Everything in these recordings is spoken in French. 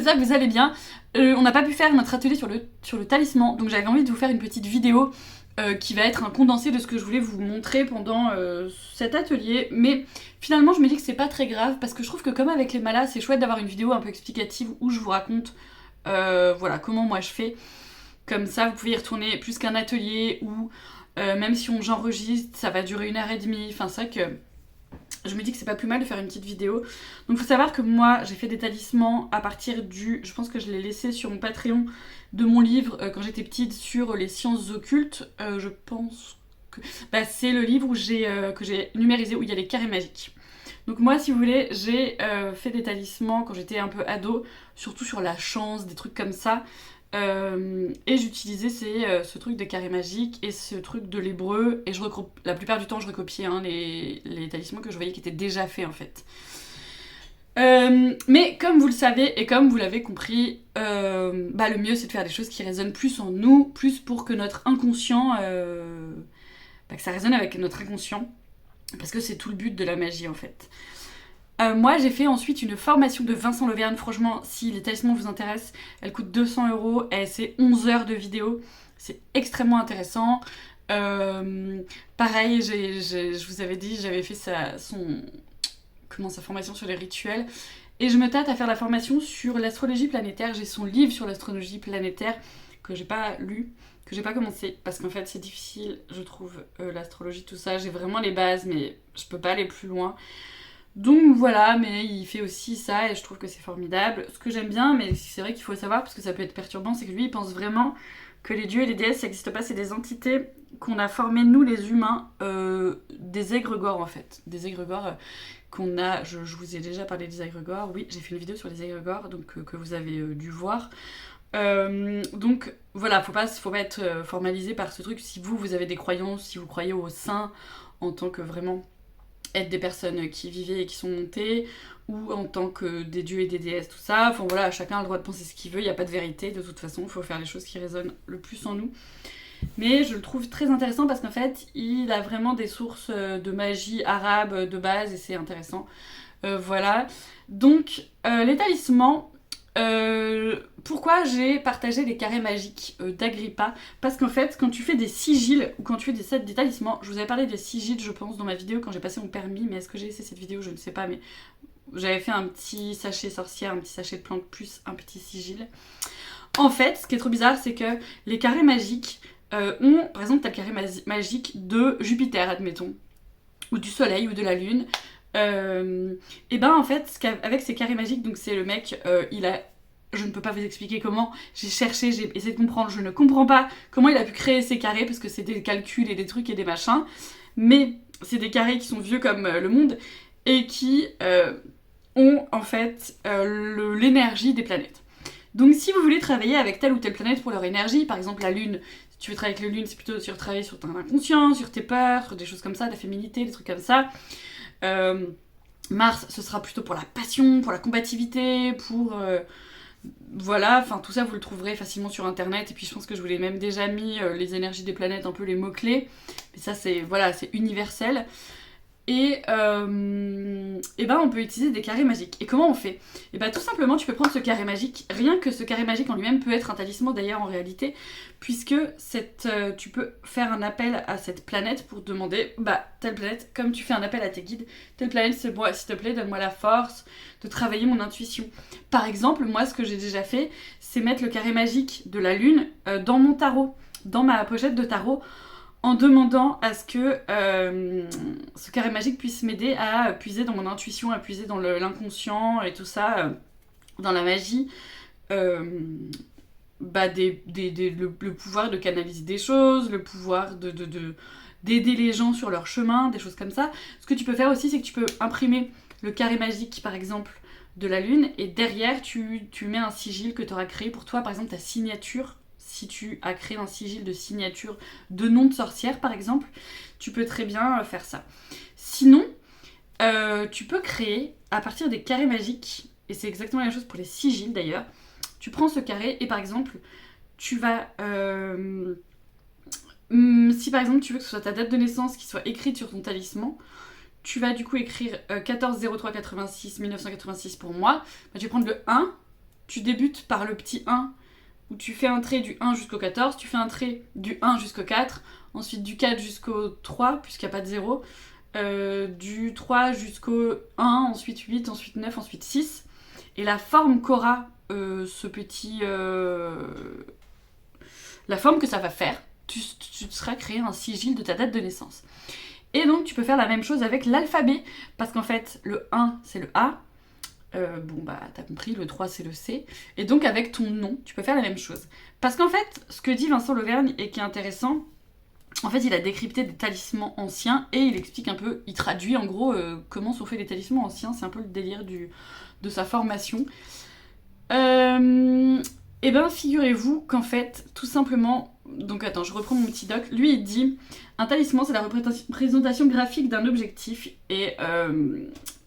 j'espère que vous allez bien. On n'a pas pu faire notre atelier sur le talisman, donc j'avais envie de vous faire une petite vidéo qui va être un condensé de ce que je voulais vous montrer pendant cet atelier. Mais finalement, je me dis que c'est pas très grave, parce que je trouve que comme avec les malas, c'est chouette d'avoir une vidéo un peu explicative où je vous raconte voilà, comment moi je fais. Comme ça, vous pouvez y retourner plus qu'un atelier, ou même si j'enregistre, ça va durer 1h30. Enfin, c'est vrai que je me dis que c'est pas plus mal de faire une petite vidéo. Donc faut savoir que moi j'ai fait des talismans à partir je pense que je l'ai laissé sur mon Patreon, de mon livre quand j'étais petite sur les sciences occultes. Je pense que c'est le livre que j'ai numérisé, où il y a les carrés magiques. Donc moi, si vous voulez, j'ai fait des talismans quand j'étais un peu ado, surtout sur la chance, des trucs comme ça. Et j'utilisais ce truc des carrés magiques et ce truc de l'hébreu, et la plupart du temps je recopiais les talismans que je voyais qui étaient déjà faits en fait. Mais comme vous le savez et comme vous l'avez compris, le mieux c'est de faire des choses qui résonnent plus en nous, plus pour que notre inconscient, que ça résonne avec notre inconscient, parce que c'est tout le but de la magie en fait. Moi j'ai fait ensuite une formation de Vincent Lauvergne. Franchement, si les talismans vous intéressent, elle coûte 200 € et c'est 11 heures de vidéo. C'est extrêmement intéressant. Pareil, je vous avais dit, j'avais fait sa formation sur les rituels. Et je me tâte à faire la formation sur l'astrologie planétaire. J'ai son livre sur l'astrologie planétaire que j'ai pas lu, que j'ai pas commencé, parce qu'en fait c'est difficile, je trouve, l'astrologie, tout ça. J'ai vraiment les bases, mais je peux pas aller plus loin. Donc voilà, mais il fait aussi ça et je trouve que c'est formidable. Ce que j'aime bien, mais c'est vrai qu'il faut le savoir parce que ça peut être perturbant, c'est que lui il pense vraiment que les dieux et les déesses ça n'existe pas, c'est des entités qu'on a formées nous les humains, des égrégores en fait. Des égrégores qu'on a, je vous ai déjà parlé des égrégores, oui j'ai fait une vidéo sur les égrégores donc, que vous avez dû voir. Donc voilà, faut pas être formalisé par ce truc. Si vous avez des croyances, si vous croyez aux saints en tant que vraiment être des personnes qui vivaient et qui sont montées, ou en tant que des dieux et des déesses, tout ça. Enfin voilà, chacun a le droit de penser ce qu'il veut, il n'y a pas de vérité, de toute façon, il faut faire les choses qui résonnent le plus en nous. Mais je le trouve très intéressant parce qu'en fait, il a vraiment des sources de magie arabe de base et c'est intéressant. Voilà. Donc, les talismans. Pourquoi j'ai partagé les carrés magiques d'Agrippa? Parce qu'en fait, quand tu fais des sigils ou quand tu fais des talismans, je vous avais parlé des sigils, je pense, dans ma vidéo quand j'ai passé mon permis, mais est-ce que j'ai laissé cette vidéo? Je ne sais pas, mais j'avais fait un petit sachet sorcière, un petit sachet de plantes plus un petit sigil. En fait, ce qui est trop bizarre, c'est que les carrés magiques ont, par exemple, t'as le carré magique de Jupiter, admettons, ou du soleil ou de la lune. Et ben en fait, avec ces carrés magiques, donc c'est le mec, je ne peux pas vous expliquer comment, j'ai cherché, j'ai essayé de comprendre, je ne comprends pas comment il a pu créer ces carrés, parce que c'est des calculs et des trucs et des machins, mais c'est des carrés qui sont vieux comme le monde, et qui ont en fait l'énergie des planètes. Donc si vous voulez travailler avec telle ou telle planète pour leur énergie, par exemple la Lune, si tu veux travailler avec la Lune, c'est plutôt sur travailler sur ton inconscient, sur tes peurs, sur des choses comme ça, la féminité, des trucs comme ça. Mars, ce sera plutôt pour la passion, pour la combativité, pour... voilà, enfin tout ça vous le trouverez facilement sur internet, et puis je pense que je vous l'ai même déjà mis, les énergies des planètes, un peu les mots-clés, mais ça c'est universel. Et ben on peut utiliser des carrés magiques. Et comment on fait? Et ben tout simplement tu peux prendre ce carré magique, rien que ce carré magique en lui-même peut être un talisman d'ailleurs en réalité, puisque tu peux faire un appel à cette planète pour demander, telle planète, comme tu fais un appel à tes guides, telle planète s'il te plaît donne-moi la force de travailler mon intuition. Par exemple, moi ce que j'ai déjà fait, c'est mettre le carré magique de la lune dans mon tarot, dans ma pochette de tarot, en demandant à ce que ce carré magique puisse m'aider à puiser dans mon intuition, à puiser dans l'inconscient et tout ça, dans la magie, le pouvoir de canaliser des choses, le pouvoir d'aider les gens sur leur chemin, des choses comme ça. Ce que tu peux faire aussi, c'est que tu peux imprimer le carré magique, par exemple, de la lune, et derrière, tu mets un sigil que tu auras créé pour toi, par exemple, ta signature. Si tu as créé un sigil de signature de nom de sorcière, par exemple, tu peux très bien faire ça. Sinon, tu peux créer, à partir des carrés magiques, et c'est exactement la même chose pour les sigils d'ailleurs, tu prends ce carré et par exemple, tu vas... si par exemple tu veux que ce soit ta date de naissance qui soit écrite sur ton talisman, tu vas du coup écrire 14 03 86 1986 pour moi, tu vas prendre le 1, tu débutes par le petit 1, où tu fais un trait du 1 jusqu'au 14, tu fais un trait du 1 jusqu'au 4, ensuite du 4 jusqu'au 3, puisqu'il n'y a pas de 0, du 3 jusqu'au 1, ensuite 8, ensuite 9, ensuite 6. Et la forme qu'aura ce petit... la forme que ça va faire, tu te seras créé un sigil de ta date de naissance. Et donc tu peux faire la même chose avec l'alphabet, parce qu'en fait le 1 c'est le A, t'as compris, le 3 c'est le C, et donc avec ton nom tu peux faire la même chose. Parce qu'en fait, ce que dit Vincent Lauvergne et qui est intéressant, en fait il a décrypté des talismans anciens et il explique un peu, il traduit en gros comment sont faits les talismans anciens, c'est un peu le délire de sa formation. Et ben figurez-vous qu'en fait, tout simplement, donc attends, je reprends mon petit doc, lui il dit, un talisman c'est la représentation graphique d'un objectif, et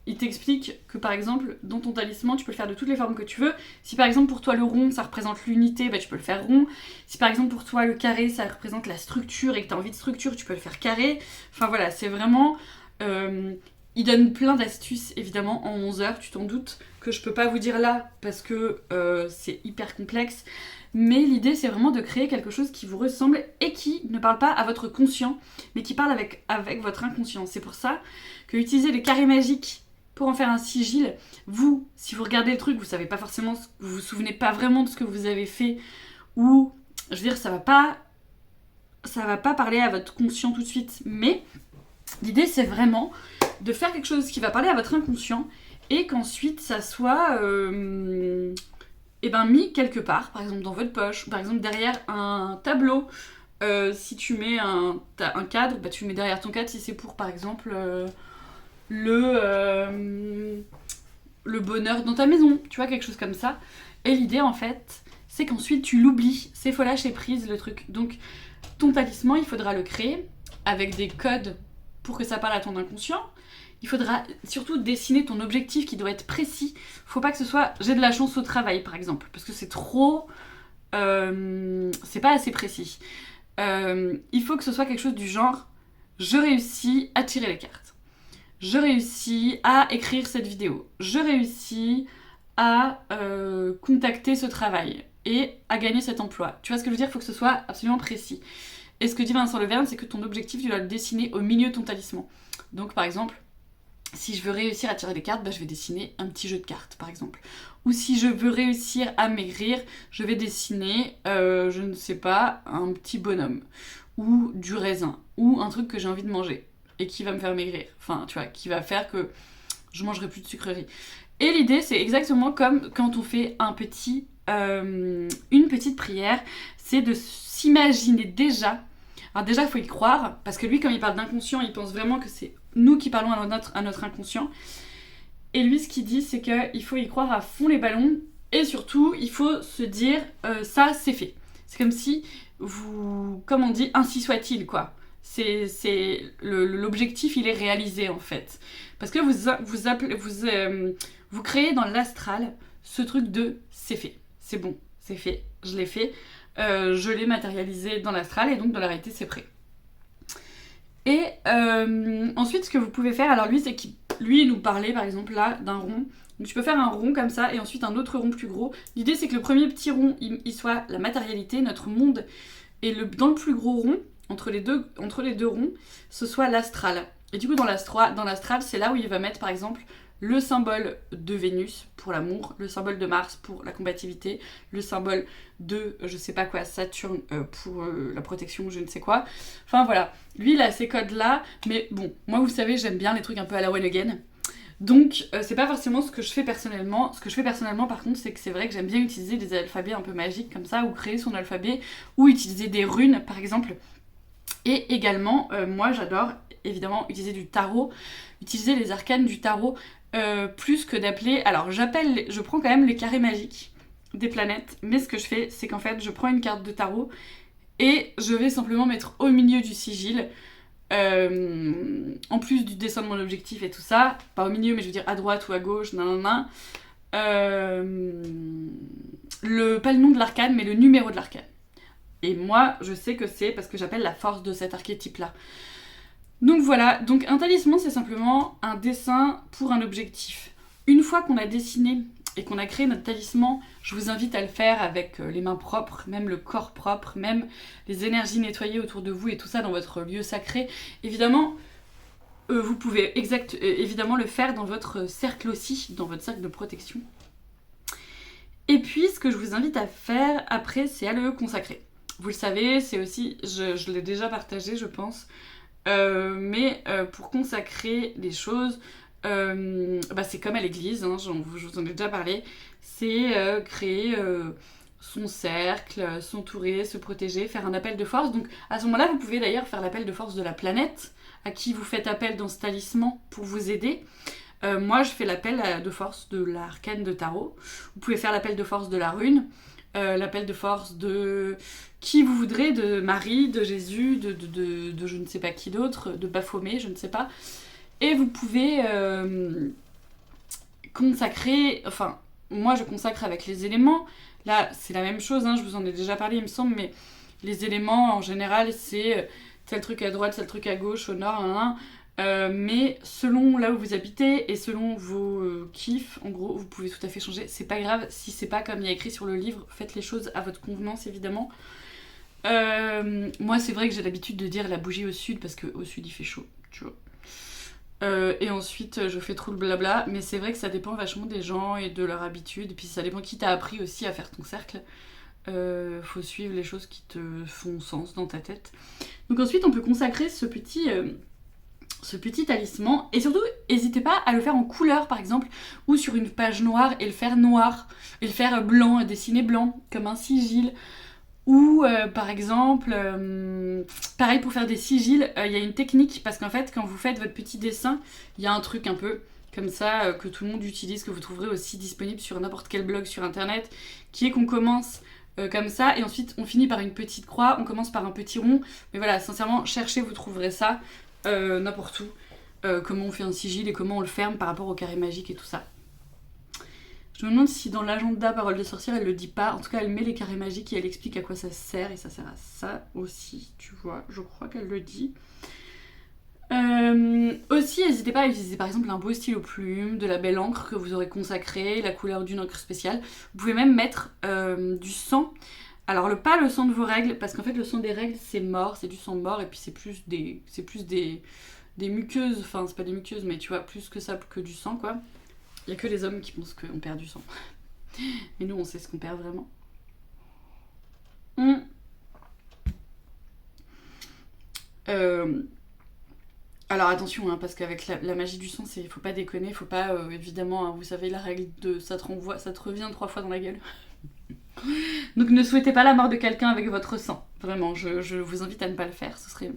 il t'explique que par exemple, dans ton talisman, tu peux le faire de toutes les formes que tu veux. Si par exemple pour toi le rond, ça représente l'unité, bah, tu peux le faire rond. Si par exemple pour toi le carré, ça représente la structure et que tu as envie de structure, tu peux le faire carré. Enfin voilà, c'est vraiment... il donne plein d'astuces, évidemment, en 11 heures, tu t'en doutes, que je peux pas vous dire là, parce que c'est hyper complexe. Mais l'idée, c'est vraiment de créer quelque chose qui vous ressemble et qui ne parle pas à votre conscient, mais qui parle avec votre inconscient. C'est pour ça que utiliser les carrés magiques pour en faire un sigil, vous, si vous regardez le truc, vous savez pas forcément, vous vous souvenez pas vraiment de ce que vous avez fait, ou, je veux dire, ça va pas parler à votre conscient tout de suite, mais l'idée, c'est vraiment de faire quelque chose qui va parler à votre inconscient et qu'ensuite ça soit mis quelque part, par exemple dans votre poche, par exemple derrière un tableau. Si tu mets un cadre, bah, tu le mets derrière ton cadre si c'est pour par exemple le bonheur dans ta maison, tu vois, quelque chose comme ça. Et l'idée en fait, c'est qu'ensuite tu l'oublies, c'est faut lâcher prise le truc. Donc ton talisman, il faudra le créer avec des codes pour que ça parle à ton inconscient. Il faudra surtout dessiner ton objectif qui doit être précis. Faut pas que ce soit j'ai de la chance au travail par exemple, parce que c'est trop... c'est pas assez précis. Il faut que ce soit quelque chose du genre je réussis à tirer les cartes. Je réussis à écrire cette vidéo. Je réussis à contacter ce travail et à gagner cet emploi. Tu vois ce que je veux dire ? Il faut que ce soit absolument précis. Et ce que dit Vincent Lauvergne, c'est que ton objectif, tu dois le dessiner au milieu de ton talisman. Donc par exemple, si je veux réussir à tirer des cartes, bah, je vais dessiner un petit jeu de cartes, par exemple. Ou si je veux réussir à maigrir, je vais dessiner, je ne sais pas, un petit bonhomme. Ou du raisin. Ou un truc que j'ai envie de manger. Et qui va me faire maigrir. Enfin, tu vois, qui va faire que je mangerai plus de sucreries. Et l'idée, c'est exactement comme quand on fait une petite prière. C'est de s'imaginer déjà. Alors déjà, il faut y croire. Parce que lui, quand il parle d'inconscient, il pense vraiment que c'est nous qui parlons à notre inconscient. Et lui, ce qu'il dit, c'est qu'il faut y croire à fond les ballons. Et surtout, il faut se dire, ça, c'est fait. C'est comme si comme on dit, ainsi soit-il, quoi. L'objectif, il est réalisé, en fait. Parce que vous créez dans l'astral ce truc de c'est fait. C'est bon, c'est fait, je l'ai fait. Je l'ai matérialisé dans l'astral et donc dans la réalité, c'est prêt. Et ensuite, ce que vous pouvez faire, alors lui, c'est qu'il nous parlait par exemple là d'un rond. Donc tu peux faire un rond comme ça et ensuite un autre rond plus gros. L'idée, c'est que le premier petit rond, il soit la matérialité, notre monde, et dans le plus gros rond, entre les deux ronds, ce soit l'astral. Et du coup, dans l'astral, c'est là où il va mettre par exemple le symbole de Vénus pour l'amour, le symbole de Mars pour la combativité, le symbole de, je sais pas quoi, Saturne pour la protection, je ne sais quoi. Enfin voilà, lui il a ces codes-là, mais bon, moi vous savez, j'aime bien les trucs un peu à la one again. Donc c'est pas forcément ce que je fais personnellement. Ce que je fais personnellement par contre, c'est que c'est vrai que j'aime bien utiliser des alphabets un peu magiques comme ça, ou créer son alphabet, ou utiliser des runes par exemple. Et également, moi j'adore évidemment utiliser du tarot, utiliser les arcanes du tarot, plus que d'appeler... Alors je prends quand même les carrés magiques des planètes, mais ce que je fais, c'est qu'en fait, je prends une carte de tarot et je vais simplement mettre au milieu du sigil, en plus du dessin de mon objectif et tout ça, pas au milieu, mais je veux dire à droite ou à gauche, nanana, pas le nom de l'arcane, mais le numéro de l'arcane. Et moi, je sais que c'est parce que j'appelle la force de cet archétype-là. Donc voilà, donc un talisman, c'est simplement un dessin pour un objectif. Une fois qu'on a dessiné et qu'on a créé notre talisman, je vous invite à le faire avec les mains propres, même le corps propre, même les énergies nettoyées autour de vous et tout ça dans votre lieu sacré. Évidemment, vous pouvez évidemment le faire dans votre cercle aussi, dans votre cercle de protection. Et puis, ce que je vous invite à faire après, c'est à le consacrer. Vous le savez, c'est aussi, je l'ai déjà partagé, je pense, mais pour consacrer les choses, c'est comme à l'église, hein, je vous en ai déjà parlé, c'est créer son cercle, s'entourer, se protéger, faire un appel de force. Donc à ce moment-là, vous pouvez d'ailleurs faire l'appel de force de la planète, à qui vous faites appel dans ce talisman pour vous aider. Moi, je fais l'appel de force de l'arcane de tarot. Vous pouvez faire l'appel de force de la rune, l'appel de force de qui vous voudrez, de Marie, de Jésus, de je ne sais pas qui d'autre, de Baphomet, je ne sais pas. Et vous pouvez consacrer, enfin, moi je consacre avec les éléments. Là, c'est la même chose, hein, je vous en ai déjà parlé, il me semble, mais les éléments, en général, c'est tel truc à droite, tel truc à gauche, au nord, mais selon là où vous habitez et selon vos kiffs, en gros, vous pouvez tout à fait changer. C'est pas grave si c'est pas comme il y a écrit sur le livre, faites les choses à votre convenance, évidemment. Moi, c'est vrai que j'ai l'habitude de dire la bougie au sud parce qu'au sud il fait chaud, tu vois. Et ensuite, je fais trop le blabla, mais c'est vrai que ça dépend vachement des gens et de leur habitude. Et puis ça dépend qui t'a appris aussi à faire ton cercle. Faut suivre les choses qui te font sens dans ta tête. Donc ensuite, on peut consacrer ce petit talisman. Et surtout, n'hésitez pas à le faire en couleur, par exemple, ou sur une page noire et le faire noir, et le faire blanc, dessiné blanc, comme un sigil. Ou par exemple, pareil pour faire des sigils, il y a une technique parce qu'en fait quand vous faites votre petit dessin, il y a un truc un peu comme ça que tout le monde utilise, que vous trouverez aussi disponible sur n'importe quel blog sur internet, qui est qu'on commence comme ça et ensuite on finit par une petite croix, on commence par un petit rond, mais voilà, sincèrement, cherchez, vous trouverez ça n'importe où, comment on fait un sigil et comment on le ferme par rapport au carré magique et tout ça. Je me demande si dans l'agenda Parole de sorcière elle le dit pas. En tout cas, elle met les carrés magiques et elle explique à quoi ça sert. Et ça sert à ça aussi, tu vois. Je crois qu'elle le dit. Aussi, n'hésitez pas à utiliser par exemple un beau stylo plume, de la belle encre que vous aurez consacrée, la couleur d'une encre spéciale. Vous pouvez même mettre du sang. Alors, pas le sang de vos règles, parce qu'en fait, le sang des règles, c'est mort, c'est du sang mort. Et puis, c'est plus des muqueuses. Enfin, c'est pas des muqueuses, mais tu vois, plus que ça, que du sang, quoi. Il n'y a que les hommes qui pensent qu'on perd du sang. Mais nous, on sait ce qu'on perd vraiment. Alors attention, hein, parce qu'avec la magie du sang, faut pas déconner, faut pas, évidemment, hein, vous savez, la règle de ça te revient 3 fois dans la gueule. Donc ne souhaitez pas la mort de quelqu'un avec votre sang. Vraiment, je vous invite à ne pas le faire, ce serait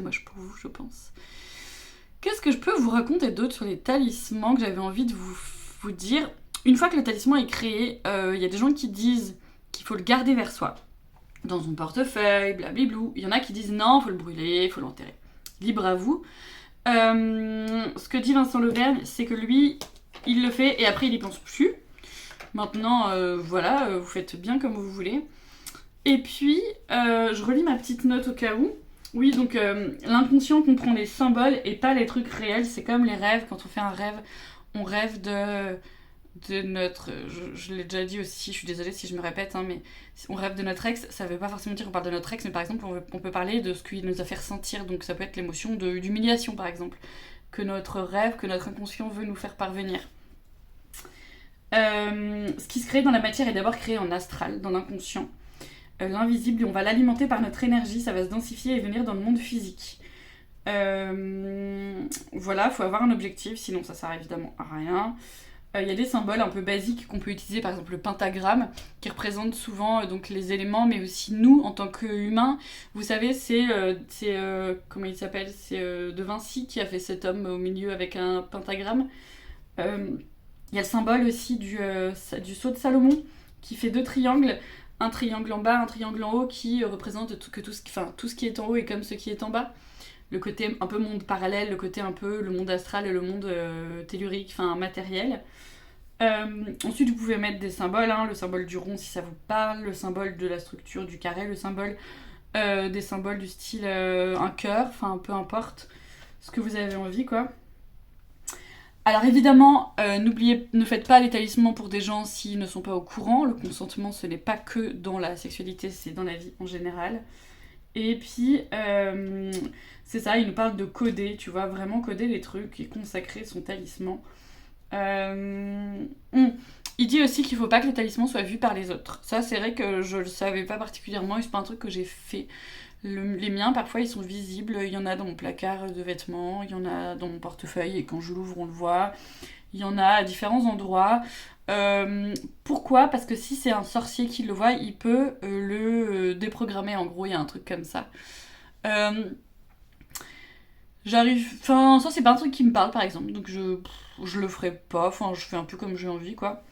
moche pour vous, je pense. Qu'est-ce que je peux vous raconter d'autre sur les talismans que j'avais envie de vous dire? Une fois que le talisman est créé, y a des gens qui disent qu'il faut le garder vers soi, dans son portefeuille, blablablou. Il y en a qui disent non, faut le brûler, faut l'enterrer. Libre à vous. Ce que dit Vincent Lauvergne, c'est que lui, il le fait et après il y pense plus. Maintenant, voilà, vous faites bien comme vous voulez. Et puis, je relis ma petite note au cas où. Oui, donc l'inconscient comprend les symboles et pas les trucs réels. C'est comme les rêves. Quand on fait un rêve, on rêve de notre... Je l'ai déjà dit aussi, je suis désolée si je me répète, hein, mais on rêve de notre ex. Ça veut pas forcément dire qu'on parle de notre ex, mais par exemple, on peut parler de ce qu'il nous a fait ressentir. Donc ça peut être l'émotion d'humiliation, par exemple, que notre rêve, que notre inconscient veut nous faire parvenir. Ce qui se crée dans la matière est d'abord créé en astral, dans l'inconscient. L'invisible, on va l'alimenter par notre énergie, ça va se densifier et venir dans le monde physique. Voilà, faut avoir un objectif, sinon ça sert évidemment à rien. Il y a des symboles un peu basiques qu'on peut utiliser, par exemple le pentagramme, qui représente souvent donc les éléments, mais aussi nous en tant qu'humains. Vous savez, c'est comment il s'appelle, c'est De Vinci qui a fait cet homme au milieu avec un pentagramme. Il y a le symbole aussi du sceau de Salomon, qui fait 2 triangles. Un triangle en bas, un triangle en haut qui représente tout ce qui est en haut et comme ce qui est en bas. Le côté un peu monde parallèle, le côté un peu le monde astral et le monde tellurique, matériel. Ensuite, vous pouvez mettre des symboles, hein, le symbole du rond si ça vous parle, le symbole de la structure du carré, le symbole des symboles du style un cœur, peu importe ce que vous avez envie, quoi. Alors évidemment, ne faites pas les talismans pour des gens s'ils ne sont pas au courant. Le consentement, ce n'est pas que dans la sexualité, c'est dans la vie en général. Et puis, c'est ça, il nous parle de coder, tu vois, vraiment coder les trucs et consacrer son talisman. Euh, hum. Il dit aussi qu'il faut pas que le talisman soit vu par les autres. Ça, c'est vrai que je le savais pas particulièrement et c'est pas un truc que j'ai fait. Les miens, parfois, ils sont visibles. Il y en a dans mon placard de vêtements, il y en a dans mon portefeuille et quand je l'ouvre, on le voit. Il y en a à différents endroits. Pourquoi? Parce que si c'est un sorcier qui le voit, il peut le déprogrammer. En gros, il y a un truc comme ça. Euh, J'arrive. Enfin, ça, c'est pas un truc qui me parle, par exemple. Donc, je le ferai pas. Enfin, je fais un peu comme j'ai envie, quoi.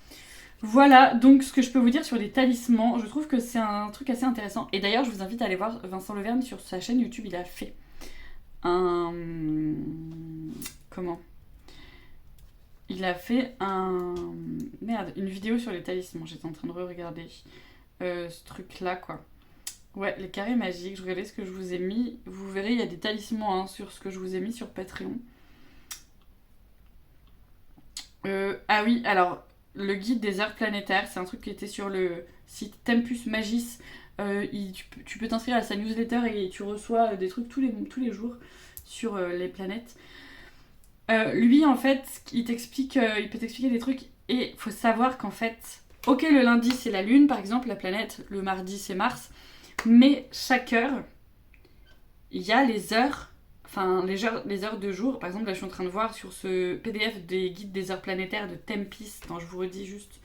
Voilà, donc ce que je peux vous dire sur les talismans, je trouve que c'est un truc assez intéressant. Et d'ailleurs, je vous invite à aller voir Vincent Levergne sur sa chaîne YouTube. Il a fait un. Comment? Il a fait un. Merde, une vidéo sur les talismans. J'étais en train de regarder ce truc-là, quoi. Ouais, les carrés magiques. Je regardais ce que je vous ai mis. Vous verrez, il y a des talismans hein, sur ce que je vous ai mis sur Patreon. Ah oui, alors, le guide des heures planétaires, c'est un truc qui était sur le site Tempus Magis. Tu peux t'inscrire à sa newsletter et tu reçois des trucs tous les jours sur les planètes. Lui, en fait, il peut t'expliquer des trucs et il faut savoir qu'en fait, ok, le lundi c'est la Lune par exemple, la planète, le mardi c'est Mars, mais chaque heure, il y a les heures, enfin les heures de jour. Par exemple, là je suis en train de voir sur ce PDF des guides des heures planétaires de Tempis, attends, je vous redis juste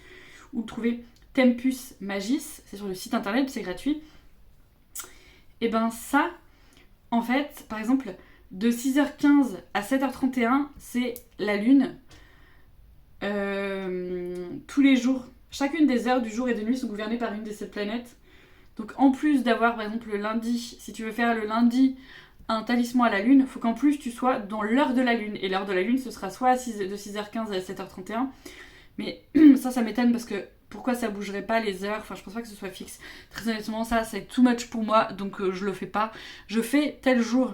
où le trouver, Tempus Magis, c'est sur le site internet, c'est gratuit. Et ben ça, en fait, par exemple, de 6h15 à 7h31, c'est la Lune. Tous les jours, chacune des heures du jour et de nuit sont gouvernées par une de ces planètes. Donc en plus d'avoir par exemple le lundi, si tu veux faire le lundi un talisman à la lune, il faut qu'en plus tu sois dans l'heure de la lune. Et l'heure de la lune, ce sera soit de 6h15 à 7h31. Mais ça m'étonne parce que pourquoi ça bougerait pas les heures? Enfin, je pense pas que ce soit fixe. Très honnêtement, ça, c'est too much pour moi, donc je le fais pas. Je fais tel jour,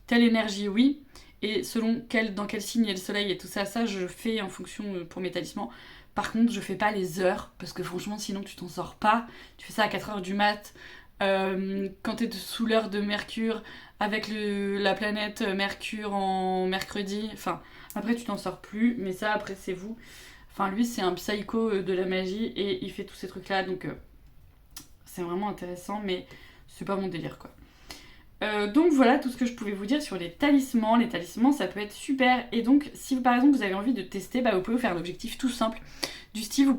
telle énergie, oui. Et selon dans quel signe il y a le soleil et tout ça, ça, je fais en fonction pour mes talismans. Par contre, je fais pas les heures, parce que franchement, sinon, tu t'en sors pas. Tu fais ça à 4h du mat, quand t'es sous l'heure de Mercure, avec la planète Mercure en mercredi. Enfin, après, tu t'en sors plus, mais ça, après, c'est vous. Enfin, lui, c'est un psycho de la magie et il fait tous ces trucs-là, donc c'est vraiment intéressant, mais c'est pas mon délire, quoi. Donc voilà tout ce que je pouvais vous dire sur les talismans. Les talismans, ça peut être super. Et donc, si par exemple vous avez envie de tester, bah, vous pouvez vous faire un objectif tout simple. Du style, vous